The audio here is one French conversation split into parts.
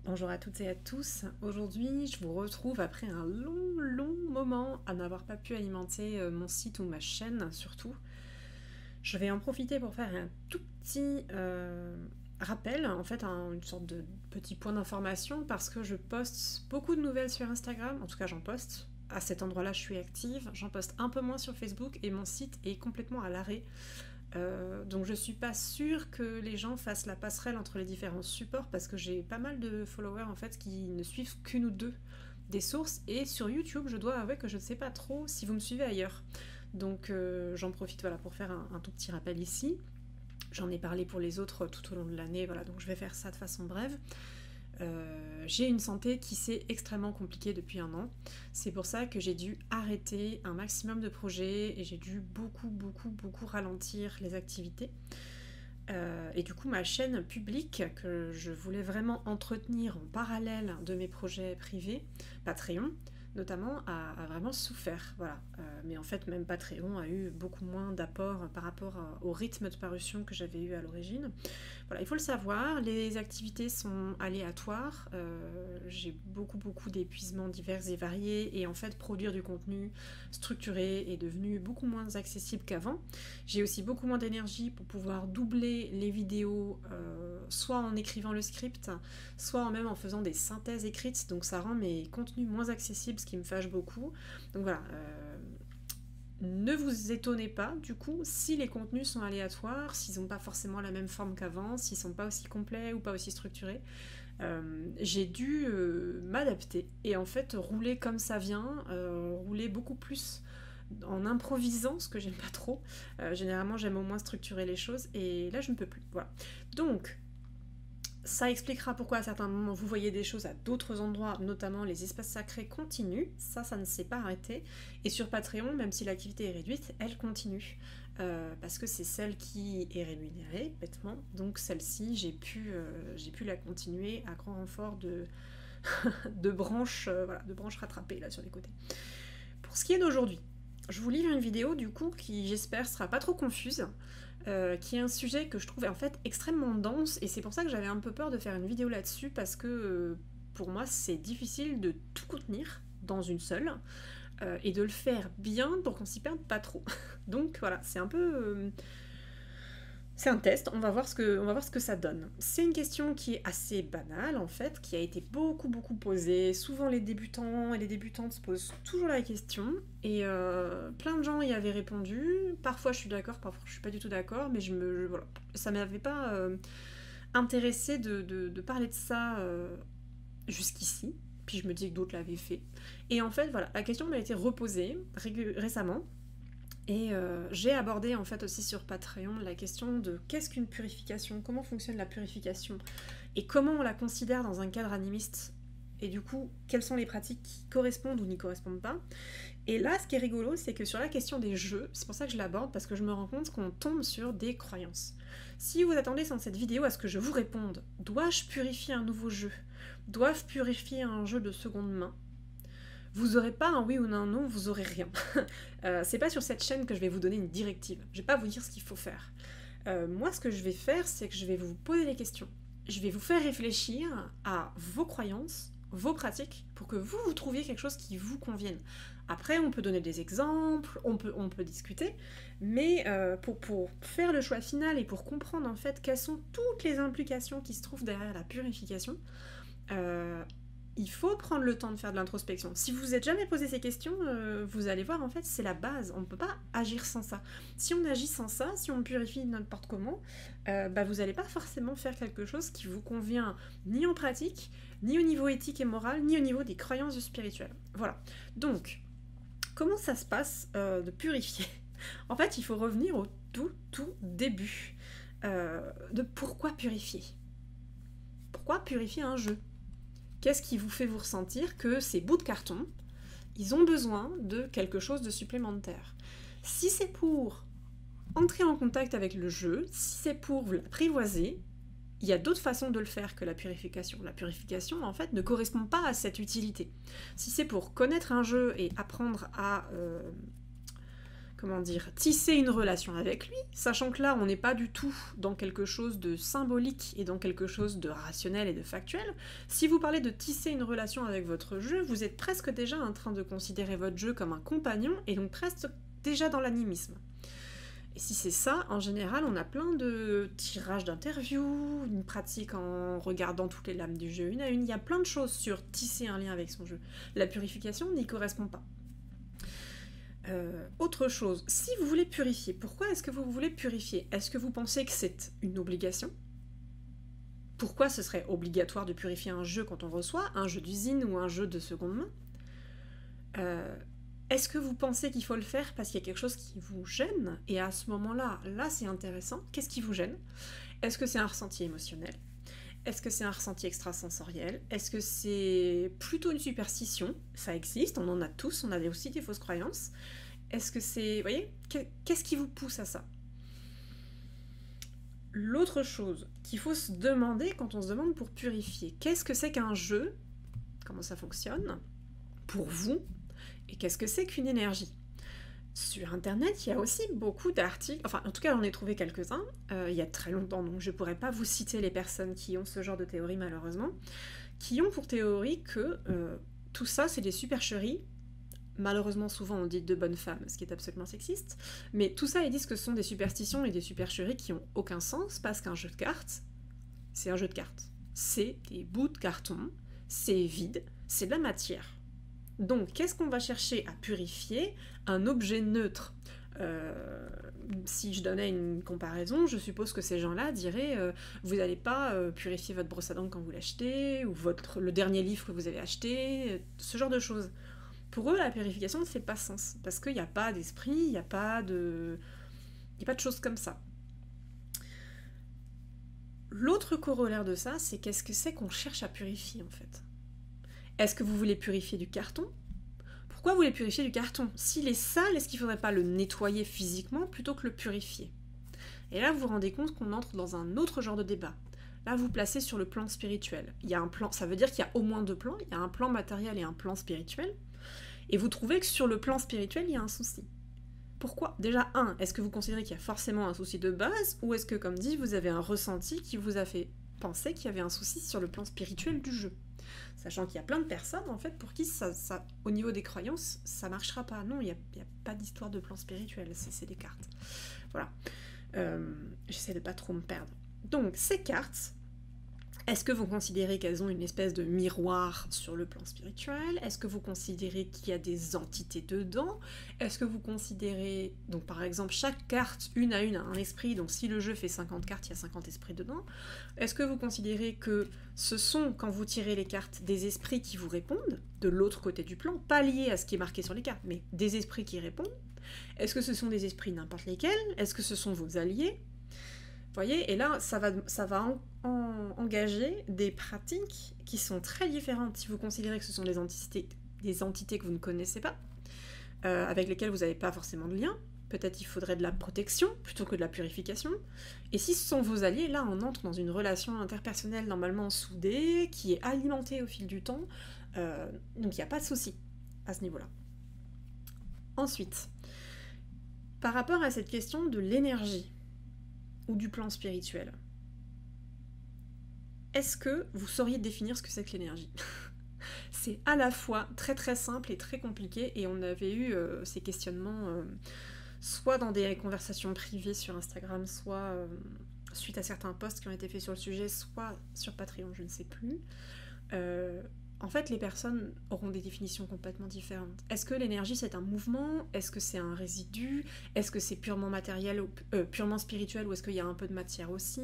Bonjour à toutes et à tous. Aujourd'hui, je vous retrouve après un long moment à n'avoir pas pu alimenter mon site ou ma chaîne surtout. Je vais en profiter pour faire un tout petit rappel, en fait une sorte de petit point d'information parce que je poste beaucoup de nouvelles sur Instagram, en tout cas j'en poste. À cet endroit-là, je suis active. J'en poste un peu moins sur Facebook et mon site est complètement à l'arrêt. Donc je suis pas sûre que les gens fassent la passerelle entre les différents supports parce que j'ai pas mal de followers en fait qui ne suivent qu'une ou deux des sources et sur YouTube je dois avouer que je ne sais pas trop si vous me suivez ailleurs. Donc j'en profite voilà, pour faire un tout petit rappel ici. J'en ai parlé pour les autres tout au long de l'année, voilà, donc je vais faire ça de façon brève. J'ai une santé qui s'est extrêmement compliquée depuis un an. C'est pour ça que j'ai dû arrêter un maximum de projets et j'ai dû beaucoup ralentir les activités. Et du coup, ma chaîne publique, que je voulais vraiment entretenir en parallèle de mes projets privés, Patreon notamment, a vraiment souffert. Voilà. Mais en fait, même Patreon a eu beaucoup moins d'apports par rapport au rythme de parution que j'avais eu à l'origine. Voilà, il faut le savoir, les activités sont aléatoires, j'ai beaucoup d'épuisements divers et variés, et en fait produire du contenu structuré est devenu beaucoup moins accessible qu'avant. J'ai aussi beaucoup moins d'énergie pour pouvoir doubler les vidéos, soit en écrivant le script, soit même en faisant des synthèses écrites, donc ça rend mes contenus moins accessibles, ce qui me fâche beaucoup. Donc voilà, ne vous étonnez pas, du coup, si les contenus sont aléatoires, s'ils n'ont pas forcément la même forme qu'avant, s'ils sont pas aussi complets ou pas aussi structurés. J'ai dû m'adapter et en fait rouler comme ça vient, rouler beaucoup plus en improvisant, ce que j'aime pas trop. Généralement, j'aime au moins structurer les choses et là, je ne peux plus. Voilà. Donc, ça expliquera pourquoi à certains moments vous voyez des choses à d'autres endroits, notamment les espaces sacrés continuent, ça ne s'est pas arrêté. Et sur Patreon, même si l'activité est réduite, elle continue. Parce que c'est celle qui est rémunérée, bêtement. Donc celle-ci, j'ai pu la continuer à grand renfort de branches, voilà, de branches rattrapées là sur les côtés. Pour ce qui est d'aujourd'hui, je vous livre une vidéo du coup qui j'espère sera pas trop confuse. Qui est un sujet que je trouve en fait extrêmement dense et c'est pour ça que j'avais un peu peur de faire une vidéo là-dessus parce que pour moi c'est difficile de tout contenir dans une seule et de le faire bien pour qu'on s'y perde pas trop. Donc voilà, c'est un peu... c'est un test, on va voir ce que ça donne. C'est une question qui est assez banale en fait, qui a été beaucoup posée. Souvent les débutants et les débutantes se posent toujours la question, et plein de gens y avaient répondu. Parfois je suis d'accord, parfois je suis pas du tout d'accord, mais voilà, ça m'avait pas intéressé de parler de ça jusqu'ici. Puis je me dis que d'autres l'avaient fait. Et en fait voilà, la question m'a été reposée récemment. Et j'ai abordé en fait aussi sur Patreon la question de qu'est-ce qu'une purification, comment fonctionne la purification et comment on la considère dans un cadre animiste et du coup quelles sont les pratiques qui correspondent ou n'y correspondent pas. Et là ce qui est rigolo c'est que sur la question des jeux, c'est pour ça que je l'aborde parce que je me rends compte qu'on tombe sur des croyances. Si vous attendez dans cette vidéo à ce que je vous réponde, dois-je purifier un nouveau jeu? Dois-je purifier un jeu de seconde main? Vous aurez pas un oui ou un non, vous aurez rien. C'est pas sur cette chaîne que je vais vous donner une directive. Je vais pas vous dire ce qu'il faut faire. Moi, ce que je vais faire, c'est que je vais vous poser des questions. Je vais vous faire réfléchir à vos croyances, vos pratiques, pour que vous trouviez quelque chose qui vous convienne. Après, on peut donner des exemples, on peut discuter, mais pour faire le choix final et pour comprendre en fait quelles sont toutes les implications qui se trouvent derrière la purification, il faut prendre le temps de faire de l'introspection. Si vous vous êtes jamais posé ces questions, vous allez voir, en fait, c'est la base. On ne peut pas agir sans ça. Si on agit sans ça, si on purifie n'importe comment, vous n'allez pas forcément faire quelque chose qui vous convient ni en pratique, ni au niveau éthique et moral, ni au niveau des croyances spirituelles. Voilà. Donc, comment ça se passe de purifier? En fait, il faut revenir au tout début de pourquoi purifier. Pourquoi purifier un jeu? Qu'est-ce qui vous fait vous ressentir que ces bouts de carton, ils ont besoin de quelque chose de supplémentaire? Si c'est pour entrer en contact avec le jeu, si c'est pour l'apprivoiser, il y a d'autres façons de le faire que la purification. La purification, en fait, ne correspond pas à cette utilité. Si c'est pour connaître un jeu et apprendre à comment dire, tisser une relation avec lui, sachant que là, on n'est pas du tout dans quelque chose de symbolique et dans quelque chose de rationnel et de factuel. Si vous parlez de tisser une relation avec votre jeu, vous êtes presque déjà en train de considérer votre jeu comme un compagnon, et donc presque déjà dans l'animisme. Et si c'est ça, en général, on a plein de tirages d'interviews, une pratique en regardant toutes les lames du jeu une à une, il y a plein de choses sur tisser un lien avec son jeu. La purification n'y correspond pas. Autre chose, si vous voulez purifier, pourquoi est-ce que vous voulez purifier? Est-ce que vous pensez que c'est une obligation? Pourquoi ce serait obligatoire de purifier un jeu quand on reçoit, un jeu d'usine ou un jeu de seconde main? Est-ce que vous pensez qu'il faut le faire parce qu'il y a quelque chose qui vous gêne? Et à ce moment-là, là c'est intéressant, qu'est-ce qui vous gêne? Est-ce que c'est un ressenti émotionnel? Est-ce que c'est un ressenti extrasensoriel? Est-ce que c'est plutôt une superstition? Ça existe, on en a tous, on a aussi des fausses croyances. Est-ce que c'est... Vous voyez, qu'est-ce qui vous pousse à ça? L'autre chose qu'il faut se demander quand on se demande pour purifier, qu'est-ce que c'est qu'un jeu? Comment ça fonctionne? Pour vous? Et qu'est-ce que c'est qu'une énergie? Sur internet, il y a aussi beaucoup d'articles, enfin en tout cas j'en ai trouvé quelques-uns, il y a très longtemps, donc je pourrais pas vous citer les personnes qui ont ce genre de théorie malheureusement, qui ont pour théorie que tout ça c'est des supercheries, malheureusement souvent on dit de bonnes femmes, ce qui est absolument sexiste, mais tout ça ils disent que ce sont des superstitions et des supercheries qui ont aucun sens, parce qu'un jeu de cartes, c'est un jeu de cartes. C'est des bouts de carton, c'est vide, c'est de la matière. Donc, qu'est-ce qu'on va chercher à purifier? Un objet neutre. Si je donnais une comparaison, je suppose que ces gens-là diraient vous n'allez pas purifier votre brosse à dents quand vous l'achetez, ou le dernier livre que vous avez acheté, ce genre de choses. Pour eux, la purification ne fait pas sens, parce qu'il n'y a pas d'esprit, il n'y a pas de choses comme ça. L'autre corollaire de ça, c'est qu'est-ce que c'est qu'on cherche à purifier en fait? Est-ce que vous voulez purifier du carton? Pourquoi vous voulez purifier du carton? S'il est sale, est-ce qu'il ne faudrait pas le nettoyer physiquement plutôt que le purifier? Et là, vous vous rendez compte qu'on entre dans un autre genre de débat. Là, vous placez sur le plan spirituel. Il y a un plan, ça veut dire qu'il y a au moins deux plans. Il y a un plan matériel et un plan spirituel. Et vous trouvez que sur le plan spirituel, il y a un souci. Pourquoi? Déjà, est-ce que vous considérez qu'il y a forcément un souci de base? Ou est-ce que, comme dit, vous avez un ressenti qui vous a fait penser qu'il y avait un souci sur le plan spirituel du jeu? Sachant qu'il y a plein de personnes, en fait, pour qui, au niveau des croyances, ça marchera pas. Non, il n'y a pas d'histoire de plan spirituel, c'est des cartes. Voilà. J'essaie de pas trop me perdre. Donc, ces cartes, est-ce que vous considérez qu'elles ont une espèce de miroir sur le plan spirituel? Est-ce que vous considérez qu'il y a des entités dedans? Est-ce que vous considérez... Donc par exemple, chaque carte, une à une, a un esprit, donc si le jeu fait 50 cartes, il y a 50 esprits dedans. Est-ce que vous considérez que ce sont, quand vous tirez les cartes, des esprits qui vous répondent, de l'autre côté du plan, pas liés à ce qui est marqué sur les cartes, mais des esprits qui répondent? Est-ce que ce sont des esprits n'importe lesquels? Est-ce que ce sont vos alliés? Vous voyez, et là, ça va engager des pratiques qui sont très différentes. Si vous considérez que ce sont des entités que vous ne connaissez pas, avec lesquelles vous n'avez pas forcément de lien, peut-être il faudrait de la protection plutôt que de la purification. Et si ce sont vos alliés, là, on entre dans une relation interpersonnelle normalement soudée, qui est alimentée au fil du temps, donc il n'y a pas de souci à ce niveau-là. Ensuite, par rapport à cette question de l'énergie, ou du plan spirituel. Est-ce que vous sauriez définir ce que c'est que l'énergie? C'est à la fois très très simple et très compliqué, et on avait eu ces questionnements soit dans des conversations privées sur Instagram, soit suite à certains posts qui ont été faits sur le sujet, soit sur Patreon, je ne sais plus. En fait, les personnes auront des définitions complètement différentes. Est-ce que l'énergie, c'est un mouvement? Est-ce que c'est un résidu? Est-ce que c'est purement matériel, purement spirituel, ou est-ce qu'il y a un peu de matière aussi?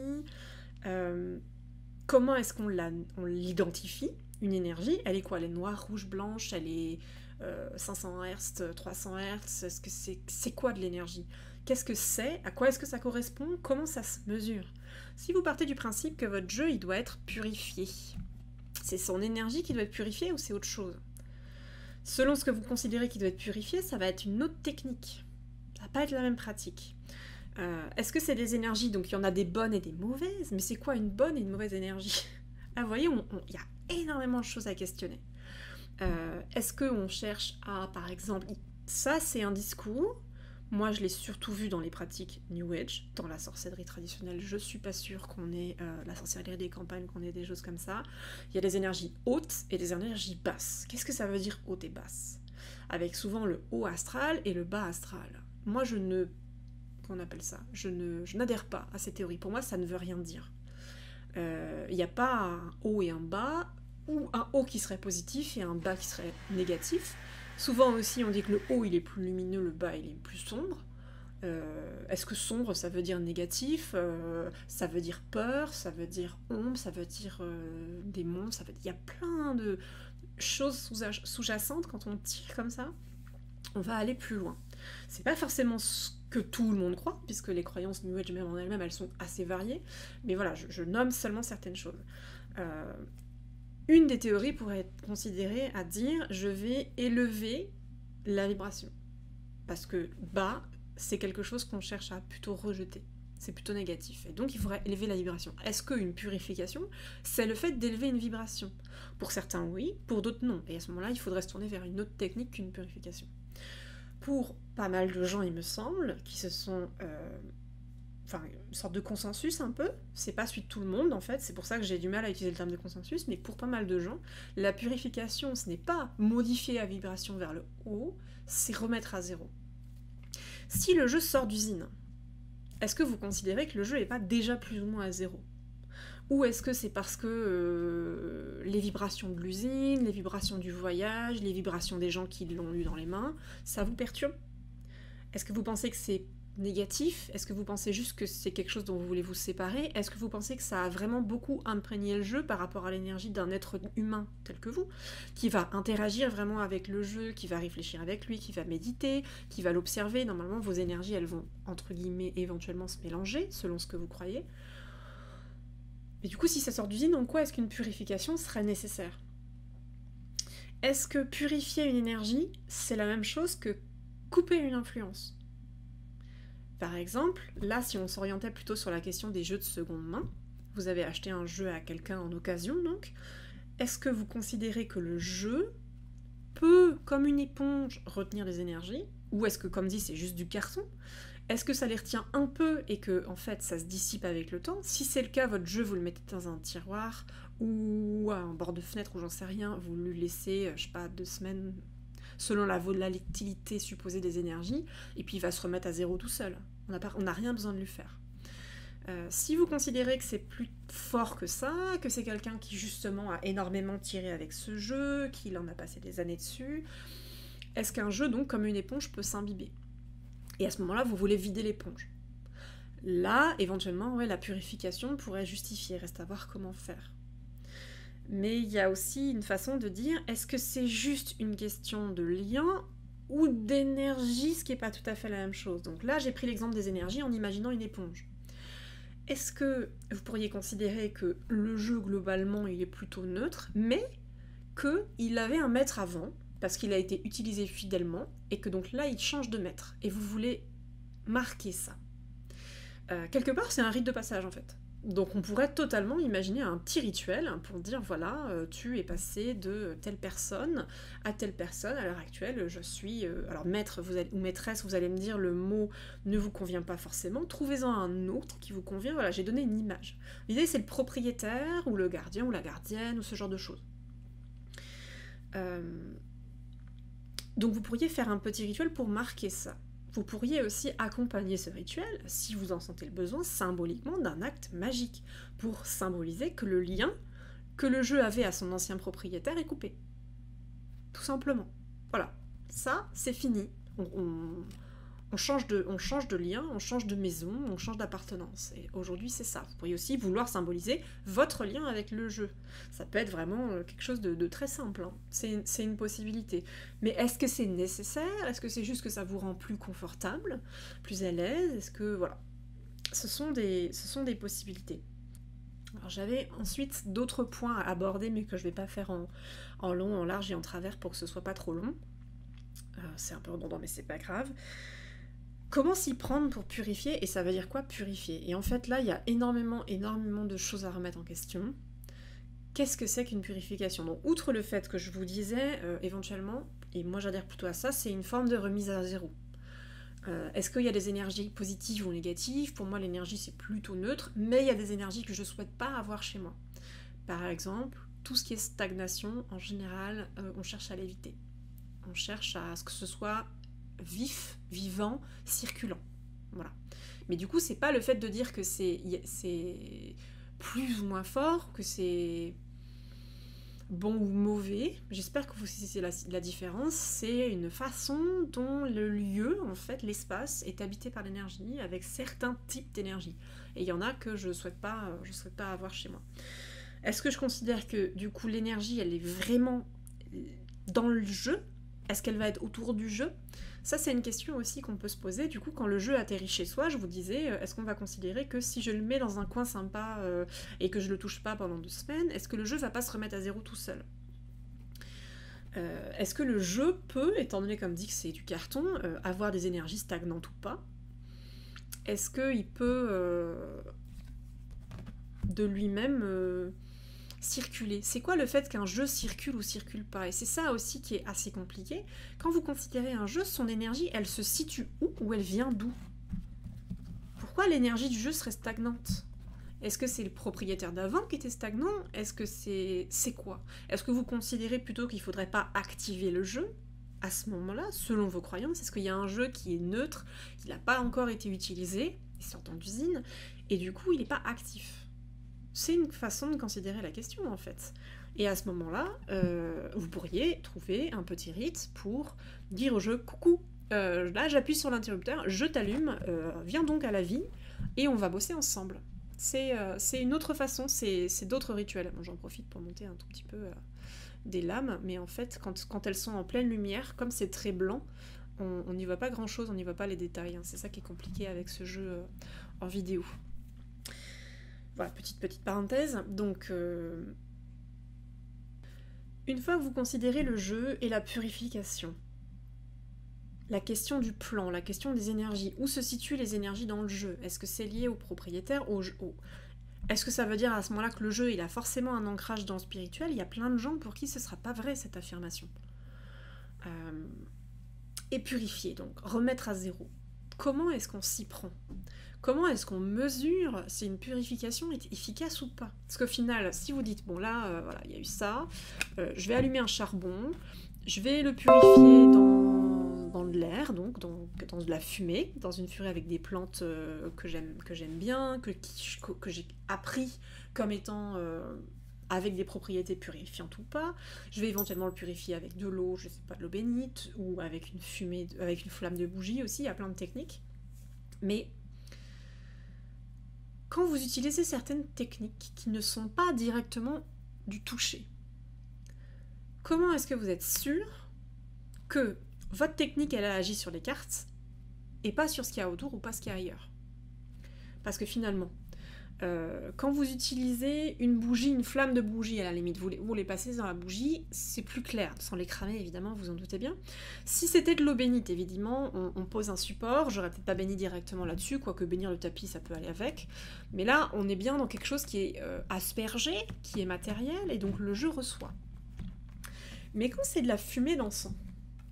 Comment est-ce qu'on l'identifie, une énergie? Elle est quoi? Elle est noire, rouge, blanche? Elle est 500 Hz, 300 Hz? Est-ce que c'est quoi de l'énergie? Qu'est-ce que c'est? À quoi est-ce que ça correspond? Comment ça se mesure? Si vous partez du principe que votre jeu, il doit être purifié, c'est son énergie qui doit être purifiée ou c'est autre chose? Selon ce que vous considérez qui doit être purifié, ça va être une autre technique. Ça va pas être la même pratique. Est-ce que c'est des énergies? Donc il y en a des bonnes et des mauvaises, mais c'est quoi une bonne et une mauvaise énergie? Là, vous voyez, il y a énormément de choses à questionner. Est-ce qu'on cherche à, par exemple, ça c'est un discours, Moi, je l'ai surtout vu dans les pratiques New Age, dans la sorcellerie traditionnelle. Je suis pas sûre qu'on ait la sorcellerie des campagnes, qu'on ait des choses comme ça. Il y a des énergies hautes et des énergies basses. Qu'est-ce que ça veut dire haute et basse? Avec souvent le haut astral et le bas astral. Moi, qu'on appelle ça? Je n'adhère pas à ces théories. Pour moi, ça ne veut rien dire. Il n'y a pas un haut et un bas, ou un haut qui serait positif et un bas qui serait négatif. Souvent aussi, on dit que le haut, il est plus lumineux, le bas, il est plus sombre. Est-ce que sombre, ça veut dire négatif? Ça veut dire peur, ça veut dire ombre, ça veut dire démon, il y a plein de choses sous-jacentes quand on tire comme ça. On va aller plus loin. C'est pas forcément ce que tout le monde croit, puisque les croyances New Age même en elles-mêmes, elles sont assez variées, mais voilà, je nomme seulement certaines choses. Une des théories pourrait être considérée à dire je vais élever la vibration. Parce que bas, c'est quelque chose qu'on cherche à plutôt rejeter. C'est plutôt négatif. Et donc il faudrait élever la vibration. Est-ce qu'une purification, c'est le fait d'élever une vibration? Pour certains, oui, pour d'autres, non. Et à ce moment-là, il faudrait se tourner vers une autre technique qu'une purification. Pour pas mal de gens, il me semble, qui se sont... une sorte de consensus un peu, c'est pas celui de tout le monde en fait, c'est pour ça que j'ai du mal à utiliser le terme de consensus, mais pour pas mal de gens, la purification, ce n'est pas modifier la vibration vers le haut, c'est remettre à zéro. Si le jeu sort d'usine, est-ce que vous considérez que le jeu n'est pas déjà plus ou moins à zéro? Ou est-ce que c'est parce que les vibrations de l'usine, les vibrations du voyage, les vibrations des gens qui l'ont eu dans les mains, ça vous perturbe? Est-ce que vous pensez que c'est négatif? Est-ce que vous pensez juste que c'est quelque chose dont vous voulez vous séparer? Est-ce que vous pensez que ça a vraiment beaucoup imprégné le jeu par rapport à l'énergie d'un être humain tel que vous, qui va interagir vraiment avec le jeu, qui va réfléchir avec lui, qui va méditer, qui va l'observer? Normalement, vos énergies, elles vont, entre guillemets, éventuellement se mélanger, selon ce que vous croyez. Mais du coup, si ça sort d'usine, en quoi est-ce qu'une purification serait nécessaire? Est-ce que purifier une énergie, c'est la même chose que couper une influence? Par exemple, là, si on s'orientait plutôt sur la question des jeux de seconde main, vous avez acheté un jeu à quelqu'un en occasion, donc, est-ce que vous considérez que le jeu peut, comme une éponge, retenir des énergies? Ou est-ce que, comme dit, c'est juste du carton? Est-ce que ça les retient un peu et que, en fait, ça se dissipe avec le temps? Si c'est le cas, votre jeu, vous le mettez dans un tiroir ou à un bord de fenêtre ou j'en sais rien, vous le laissez, je sais pas, 2 semaines, selon la volatilité supposée des énergies, et puis il va se remettre à zéro tout seul. On n'a rien besoin de lui faire. Si vous considérez que c'est plus fort que ça, que c'est quelqu'un qui justement a énormément tiré avec ce jeu, qu'il en a passé des années dessus, est-ce qu'un jeu, donc, comme une éponge, peut s'imbiber? Et à ce moment-là, vous voulez vider l'éponge. Là, éventuellement, ouais, la purification pourrait justifier, reste à voir comment faire. Mais il y a aussi une façon de dire, est-ce que c'est juste une question de lien ou d'énergie, ce qui n'est pas tout à fait la même chose? Donc là, j'ai pris l'exemple des énergies en imaginant une éponge. Est-ce que vous pourriez considérer que le jeu, globalement, il est plutôt neutre, mais qu'il avait un maître avant, parce qu'il a été utilisé fidèlement, et que donc là, il change de maître, et vous voulez marquer ça. Quelque part, c'est un rite de passage, en fait. Donc on pourrait totalement imaginer un petit rituel pour dire, voilà, tu es passé de telle personne à telle personne, à l'heure actuelle, je suis... alors maître ou maîtresse, vous allez me dire, le mot ne vous convient pas forcément, trouvez-en un autre qui vous convient, voilà, j'ai donné une image. L'idée, c'est le propriétaire, ou le gardien, ou la gardienne, ou ce genre de choses. Donc vous pourriez faire un petit rituel pour marquer ça. Vous pourriez aussi accompagner ce rituel, si vous en sentez le besoin, symboliquement d'un acte magique, pour symboliser que le lien que le jeu avait à son ancien propriétaire est coupé. Tout simplement. Voilà. Ça, c'est fini. On change de lien, on change de maison, on change d'appartenance. Et aujourd'hui, c'est ça. Vous pourriez aussi vouloir symboliser votre lien avec le jeu. Ça peut être vraiment quelque chose de très simple. Hein. C'est une possibilité. Mais est-ce que c'est nécessaire? Est-ce que c'est juste que ça vous rend plus confortable, plus à l'aise? Est-ce que... Voilà. Ce sont des possibilités. Alors j'avais ensuite d'autres points à aborder, mais que je ne vais pas faire en long, en large et en travers pour que ce soit pas trop long. C'est un peu redondant, mais c'est pas grave. Comment s'y prendre pour purifier? Et ça veut dire quoi, purifier? Et en fait, là, il y a énormément de choses à remettre en question. Qu'est-ce que c'est qu'une purification? Donc, outre le fait que je vous disais, éventuellement, et moi j'adhère plutôt à ça, c'est une forme de remise à zéro. Est-ce qu'il y a des énergies positives ou négatives? Pour moi, l'énergie, c'est plutôt neutre, mais il y a des énergies que je ne souhaite pas avoir chez moi. Par exemple, tout ce qui est stagnation, en général, on cherche à l'éviter. On cherche à ce que ce soit vif, vivant, circulant. Voilà. Mais du coup, c'est pas le fait de dire que c'est plus ou moins fort, que c'est bon ou mauvais. J'espère que vous saisissez la différence. C'est une façon dont le lieu, en fait, l'espace, est habité par l'énergie, avec certains types d'énergie. Et il y en a que je souhaite pas avoir chez moi. Est-ce que je considère que, du coup, l'énergie, elle est vraiment dans le jeu? Est-ce qu'elle va être autour du jeu? Ça, c'est une question aussi qu'on peut se poser. Du coup, quand le jeu atterrit chez soi, je vous disais, est-ce qu'on va considérer que si je le mets dans un coin sympa et que je le touche pas pendant 2 semaines, est-ce que le jeu va pas se remettre à zéro tout seul? Est-ce que le jeu peut, étant donné comme dit que c'est du carton, avoir des énergies stagnantes ou pas? Est-ce qu'il peut de lui-même circuler? C'est quoi le fait qu'un jeu circule ou circule pas? Et c'est ça aussi qui est assez compliqué. Quand vous considérez un jeu, son énergie, elle se situe où ou elle vient d'où? Pourquoi l'énergie du jeu serait stagnante? Est-ce que c'est le propriétaire d'avant qui était stagnant? Est-ce que c'est quoi? Est-ce que vous considérez plutôt qu'il ne faudrait pas activer le jeu à ce moment-là, selon vos croyances? Est-ce qu'il y a un jeu qui est neutre, qui n'a pas encore été utilisé, il sort d'usine, et du coup il n'est pas actif? C'est une façon de considérer la question, en fait. Et à ce moment-là, vous pourriez trouver un petit rite pour dire au jeu « Coucou, là j'appuie sur l'interrupteur, je t'allume, viens donc à la vie, et on va bosser ensemble. » C'est une autre façon, c'est d'autres rituels. Bon, j'en profite pour monter un tout petit peu des lames, mais en fait, quand elles sont en pleine lumière, comme c'est très blanc, on n'y voit pas grand-chose, on n'y voit pas les détails. Hein. C'est ça qui est compliqué avec ce jeu en vidéo. Voilà, petite parenthèse. Donc, une fois que vous considérez le jeu et la purification, la question du plan, la question des énergies, où se situent les énergies dans le jeu? Est-ce que c'est lié au propriétaire, Est-ce que ça veut dire à ce moment-là que le jeu il a forcément un ancrage dans le spirituel? Il y a plein de gens pour qui ce ne sera pas vrai cette affirmation. Et purifier, donc, remettre à zéro. Comment est-ce qu'on s'y prend? Comment est-ce qu'on mesure si une purification est efficace ou pas? Parce qu'au final, si vous dites, bon là, voilà, il y a eu ça, je vais allumer un charbon, je vais le purifier dans de l'air, donc dans de la fumée, dans une fumée avec des plantes que j'aime bien, que j'ai appris comme étant avec des propriétés purifiantes ou pas. Je vais éventuellement le purifier avec de l'eau, je sais pas, de l'eau bénite, ou avec une fumée, avec une flamme de bougie aussi, il y a plein de techniques. Mais quand vous utilisez certaines techniques qui ne sont pas directement du toucher, comment est-ce que vous êtes sûr que votre technique, elle a agi sur les cartes et pas sur ce qu'il y a autour ou pas ce qu'il y a ailleurs? Parce que finalement, quand vous utilisez une bougie, une flamme de bougie, à la limite, vous les passez dans la bougie, c'est plus clair, sans les cramer évidemment, vous en doutez bien. Si c'était de l'eau bénite, évidemment, on pose un support, j'aurais peut-être pas béni directement là-dessus, quoique bénir le tapis, ça peut aller avec. Mais là, on est bien dans quelque chose qui est aspergé, qui est matériel, et donc le jeu reçoit. Mais quand c'est de la fumée d'encens,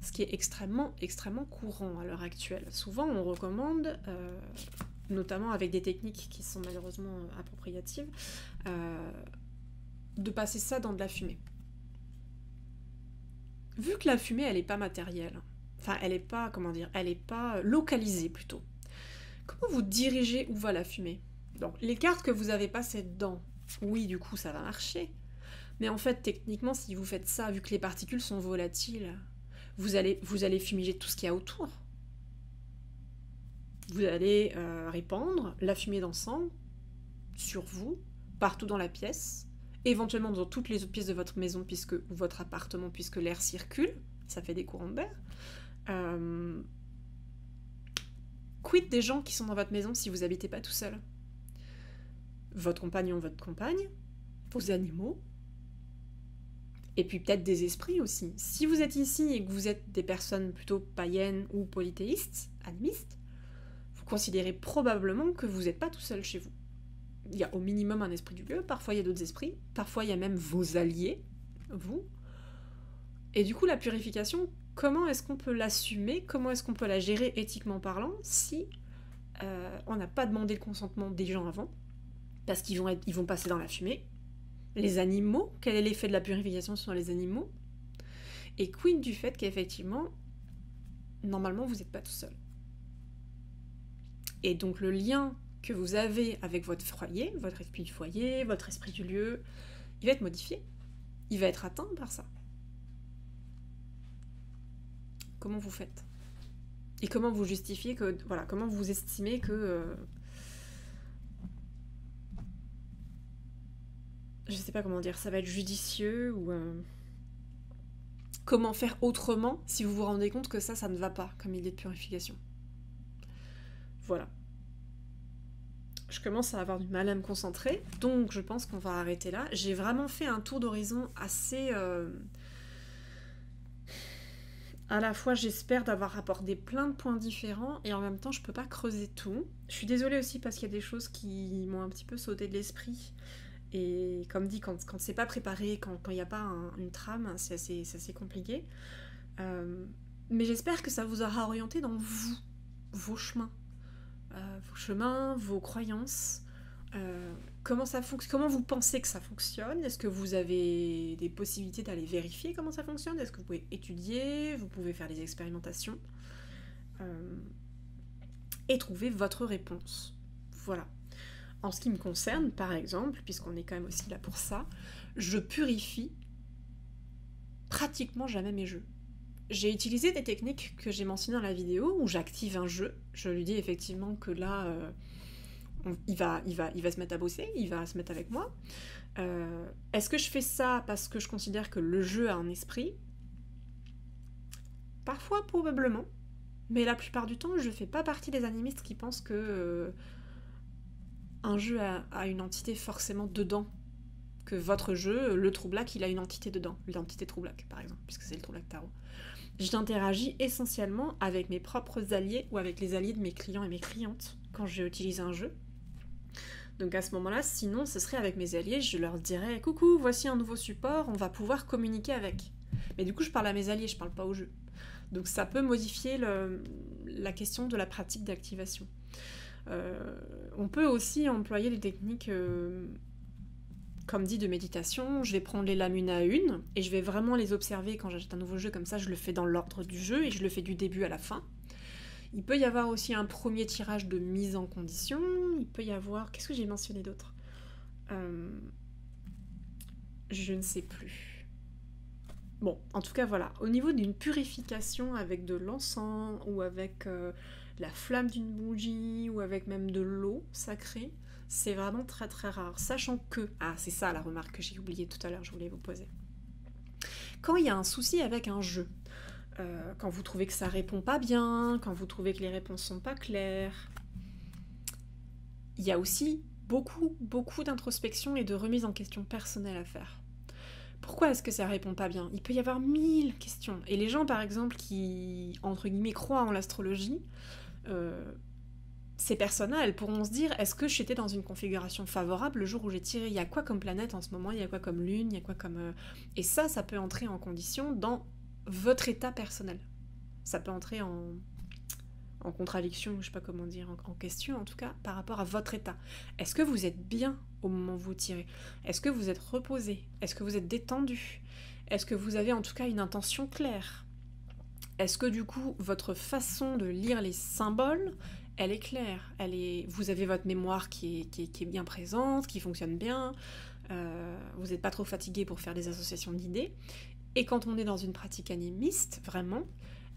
ce qui est extrêmement, extrêmement courant à l'heure actuelle, souvent on recommande... notamment avec des techniques qui sont malheureusement appropriatives, de passer ça dans de la fumée. Vu que la fumée, elle n'est pas matérielle, enfin, elle n'est pas, elle n'est pas localisée plutôt, comment vous dirigez où va la fumée? Donc, les cartes que vous avez passées dedans, oui, du coup, ça va marcher, mais en fait, techniquement, si vous faites ça, vu que les particules sont volatiles, vous allez fumiger tout ce qu'il y a autour. Vous allez répandre la fumée d'encens sur vous, partout dans la pièce, éventuellement dans toutes les autres pièces de votre maison ou votre appartement, puisque l'air circule, ça fait des courants d'air. Quid des gens qui sont dans votre maison si vous n'habitez pas tout seul? Votre compagnon, votre compagne, vos animaux, et puis peut-être des esprits aussi. Si vous êtes ici et que vous êtes des personnes plutôt païennes ou polythéistes, animistes, considérez probablement que vous n'êtes pas tout seul chez vous. Il y a au minimum un esprit du lieu, parfois il y a d'autres esprits, parfois il y a même vos alliés, vous, Et du coup, la purification, comment est-ce qu'on peut l'assumer? Comment est-ce qu'on peut la gérer éthiquement parlant si on n'a pas demandé le consentement des gens avant? Parce qu'ils vont passer dans la fumée. Les animaux, quel est l'effet de la purification sur les animaux? Et quid du fait qu'effectivement, normalement, vous n'êtes pas tout seul. Et donc le lien que vous avez avec votre foyer, votre esprit du foyer, votre esprit du lieu, il va être modifié. Il va être atteint par ça. Comment vous faites? Et comment vous justifiez que... Voilà, comment vous estimez que... je sais pas comment dire, ça va être judicieux ou... comment faire autrement si vous vous rendez compte que ça ne va pas comme idée de purification. Voilà. Je commence à avoir du mal à me concentrer, donc je pense qu'on va arrêter là. J'ai vraiment fait un tour d'horizon assez... à la fois, j'espère d'avoir abordé plein de points différents, et en même temps, je peux pas creuser tout. Je suis désolée aussi parce qu'il y a des choses qui m'ont un petit peu sauté de l'esprit. Et comme dit, quand c'est pas préparé, quand il n'y a pas une trame, c'est assez compliqué. Mais j'espère que ça vous aura orienté dans vos chemins. Vos croyances, comment ça fonctionne, comment vous pensez que ça fonctionne, est-ce que vous avez des possibilités d'aller vérifier comment ça fonctionne, est-ce que vous pouvez étudier, vous pouvez faire des expérimentations, et trouver votre réponse. Voilà. En ce qui me concerne, par exemple, puisqu'on est quand même aussi là pour ça, je purifie pratiquement jamais mes jeux. J'ai utilisé des techniques que j'ai mentionnées dans la vidéo, où j'active un jeu, je lui dis effectivement que là, il va se mettre à bosser, il va se mettre avec moi. Est-ce que je fais ça parce que je considère que le jeu a un esprit? Parfois, probablement, mais la plupart du temps, je fais pas partie des animistes qui pensent que un jeu a une entité forcément dedans. Que votre jeu, le Troublac, il a une entité dedans. L'entité Troublac, par exemple, puisque c'est le Troublac Tarot. J'interagis essentiellement avec mes propres alliés ou avec les alliés de mes clients et mes clientes quand j'utilise un jeu. Donc à ce moment-là, sinon, ce serait avec mes alliés, je leur dirais « Coucou, voici un nouveau support, on va pouvoir communiquer avec. » Mais du coup, je parle à mes alliés, je parle pas au jeu. Donc ça peut modifier la question de la pratique d'activation. On peut aussi employer des techniques, comme dit, de méditation. Je vais prendre les lames une à une, et je vais vraiment les observer quand j'achète un nouveau jeu, comme ça je le fais dans l'ordre du jeu, et je le fais du début à la fin. Il peut y avoir aussi un premier tirage de mise en condition, il peut y avoir... Qu'est-ce que j'ai mentionné d'autre? Je ne sais plus. Bon, en tout cas, voilà. Au niveau d'une purification avec de l'encens, ou avec la flamme d'une bougie, ou avec même de l'eau sacrée, c'est vraiment très très rare. Sachant que... Ah, c'est ça la remarque que j'ai oubliée tout à l'heure, je voulais vous poser. Quand il y a un souci avec un jeu, quand vous trouvez que ça répond pas bien, quand vous trouvez que les réponses sont pas claires, il y a aussi beaucoup d'introspection et de remise en question personnelle à faire. Pourquoi est-ce que ça répond pas bien? Il peut y avoir 1000 questions. Et les gens, par exemple, qui, entre guillemets, croient en l'astrologie, ces personnes-là, elles pourront se dire, est-ce que j'étais dans une configuration favorable le jour où j'ai tiré? Il y a quoi comme planète en ce moment? Il y a quoi comme lune? Il y a quoi comme... Et ça peut entrer en condition dans votre état personnel. Ça peut entrer en contradiction, je sais pas comment dire, en question en tout cas, par rapport à votre état. Est-ce que vous êtes bien au moment où vous tirez? Est-ce que vous êtes reposé? Est-ce que vous êtes détendu? Est-ce que vous avez en tout cas une intention claire? Est-ce que du coup, votre façon de lire les symboles, elle est claire? Vous avez votre mémoire qui est bien présente, qui fonctionne bien, vous n'êtes pas trop fatigué pour faire des associations d'idées. Et quand on est dans une pratique animiste, vraiment,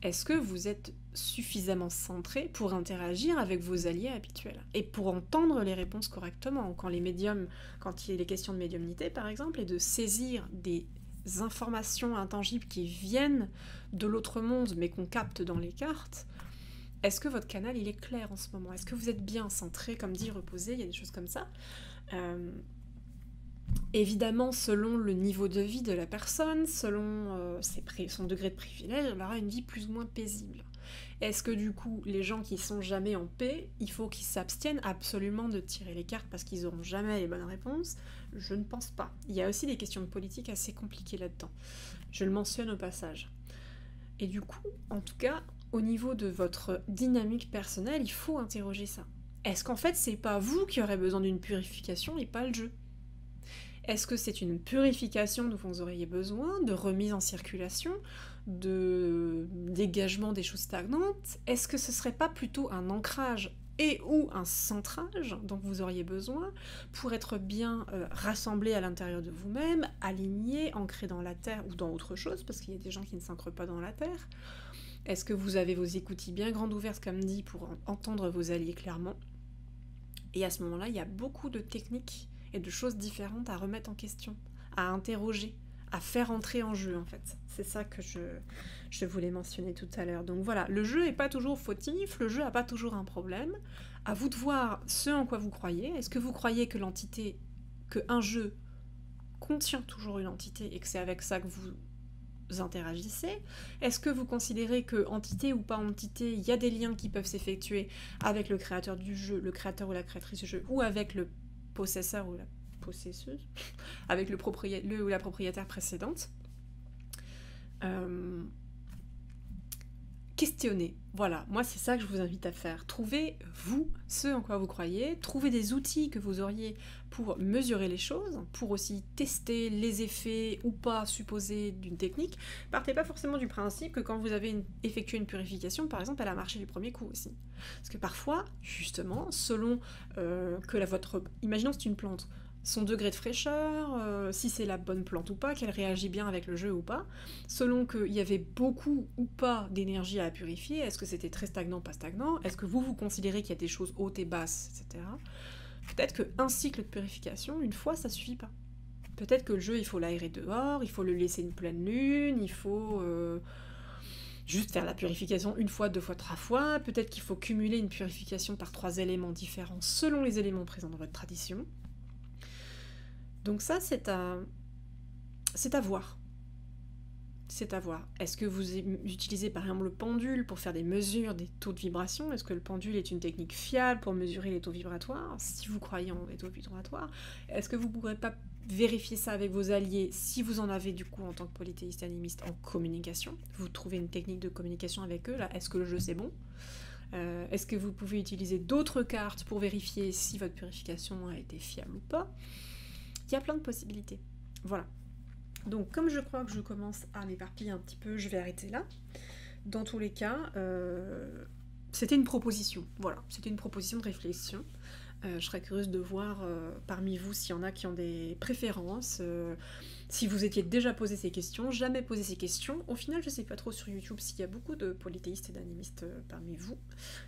est-ce que vous êtes suffisamment centré pour interagir avec vos alliés habituels et pour entendre les réponses correctement? Quand il est question de médiumnité, par exemple, et de saisir des informations intangibles qui viennent de l'autre monde, mais qu'on capte dans les cartes, est-ce que votre canal, il est clair en ce moment? Est-ce que vous êtes bien centré, comme dit, reposé? Il y a des choses comme ça. Évidemment, selon le niveau de vie de la personne, selon son degré de privilège, elle aura une vie plus ou moins paisible. Est-ce que du coup, les gens qui sont jamais en paix, il faut qu'ils s'abstiennent absolument de tirer les cartes parce qu'ils n'auront jamais les bonnes réponses? Je ne pense pas. Il y a aussi des questions de politique assez compliquées là-dedans. Je le mentionne au passage. Et du coup, en tout cas, au niveau de votre dynamique personnelle, il faut interroger ça. Est-ce qu'en fait, c'est pas vous qui aurez besoin d'une purification et pas le jeu? Est-ce que c'est une purification dont vous auriez besoin, de remise en circulation, de dégagement des choses stagnantes? Est-ce que ce serait pas plutôt un ancrage et ou un centrage dont vous auriez besoin pour être bien rassemblé à l'intérieur de vous-même, aligné, ancré dans la terre ou dans autre chose, parce qu'il y a des gens qui ne s'ancrent pas dans la terre? Est-ce que vous avez vos écoutilles bien grandes ouvertes, comme dit, pour entendre vos alliés clairement? Et à ce moment-là, il y a beaucoup de techniques et de choses différentes à remettre en question, à interroger, à faire entrer en jeu en fait. C'est ça que je voulais mentionner tout à l'heure. Donc voilà, le jeu n'est pas toujours fautif, le jeu n'a pas toujours un problème. À vous de voir ce en quoi vous croyez. Est-ce que vous croyez que l'entité, qu'un jeu contient toujours une entité et que c'est avec ça que vous interagissez? Est-ce que vous considérez que, entité ou pas entité, il y a des liens qui peuvent s'effectuer avec le créateur du jeu, le créateur ou la créatrice du jeu, ou avec le possesseur ou la possesseuse, avec le ou la propriétaire précédente? Questionnez. Voilà, moi c'est ça que je vous invite à faire. Trouvez, vous, ce en quoi vous croyez, trouvez des outils que vous auriez pour mesurer les choses, pour aussi tester les effets ou pas supposés d'une technique. Partez pas forcément du principe que quand vous avez effectué une purification, par exemple, elle a marché du premier coup aussi. Parce que parfois, justement, selon imaginons que c'est une plante, son degré de fraîcheur, si c'est la bonne plante ou pas, qu'elle réagit bien avec le jeu ou pas, selon qu'il y avait beaucoup ou pas d'énergie à purifier, est-ce que c'était très stagnant, pas stagnant, est-ce que vous considérez qu'il y a des choses hautes et basses, etc. Peut-être qu'un cycle de purification, une fois, ça suffit pas. Peut-être que le jeu, il faut l'aérer dehors, il faut le laisser une pleine lune, il faut juste faire la purification une fois, deux fois, trois fois, peut-être qu'il faut cumuler une purification par 3 éléments différents selon les éléments présents dans votre tradition. Donc ça, c'est à voir. C'est à voir. Est-ce que vous utilisez par exemple le pendule pour faire des mesures des taux de vibration? Est-ce que le pendule est une technique fiable pour mesurer les taux vibratoires? Si vous croyez en les taux vibratoires, est-ce que vous ne pourrez pas vérifier ça avec vos alliés si vous en avez du coup en tant que polythéiste animiste en communication? Vous trouvez une technique de communication avec eux, là, est-ce que le jeu c'est bon? Est-ce que vous pouvez utiliser d'autres cartes pour vérifier si votre purification a été fiable ou pas? Il y a plein de possibilités. Voilà. Donc, comme je crois que je commence à m'éparpiller un petit peu, je vais arrêter là. Dans tous les cas, c'était une proposition. Voilà, c'était une proposition de réflexion. Je serais curieuse de voir parmi vous s'il y en a qui ont des préférences, si vous étiez déjà posé ces questions, jamais posé ces questions. Au final, je ne sais pas trop sur YouTube s'il y a beaucoup de polythéistes et d'animistes parmi vous,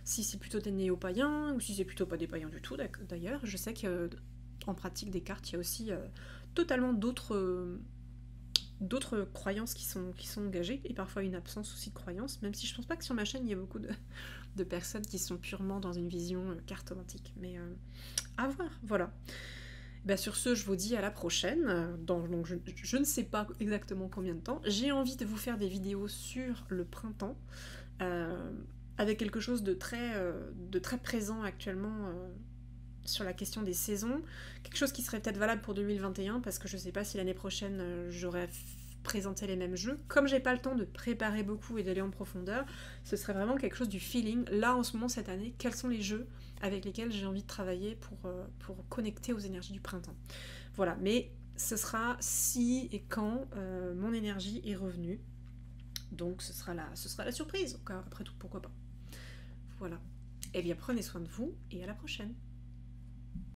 si c'est plutôt des néo-païens ou si c'est plutôt pas des païens du tout. D'ailleurs, je sais que en pratique des cartes, il y a aussi totalement d'autres croyances qui sont engagées, et parfois une absence aussi de croyances, même si je pense pas que sur ma chaîne il y a beaucoup de personnes qui sont purement dans une vision cartomantique. Mais à voir, voilà. Ben, sur ce, je vous dis à la prochaine. Donc je ne sais pas exactement combien de temps. J'ai envie de vous faire des vidéos sur le printemps, avec quelque chose de très présent actuellement sur la question des saisons, quelque chose qui serait peut-être valable pour 2021, parce que je sais pas si l'année prochaine j'aurais présenté les mêmes jeux. Comme j'ai pas le temps de préparer beaucoup et d'aller en profondeur, ce serait vraiment quelque chose du feeling. Là, en ce moment, cette année, quels sont les jeux avec lesquels j'ai envie de travailler pour connecter aux énergies du printemps. Voilà, mais ce sera si et quand mon énergie est revenue. Donc ce sera la surprise. Après tout, pourquoi pas. Voilà. Eh bien, prenez soin de vous et à la prochaine.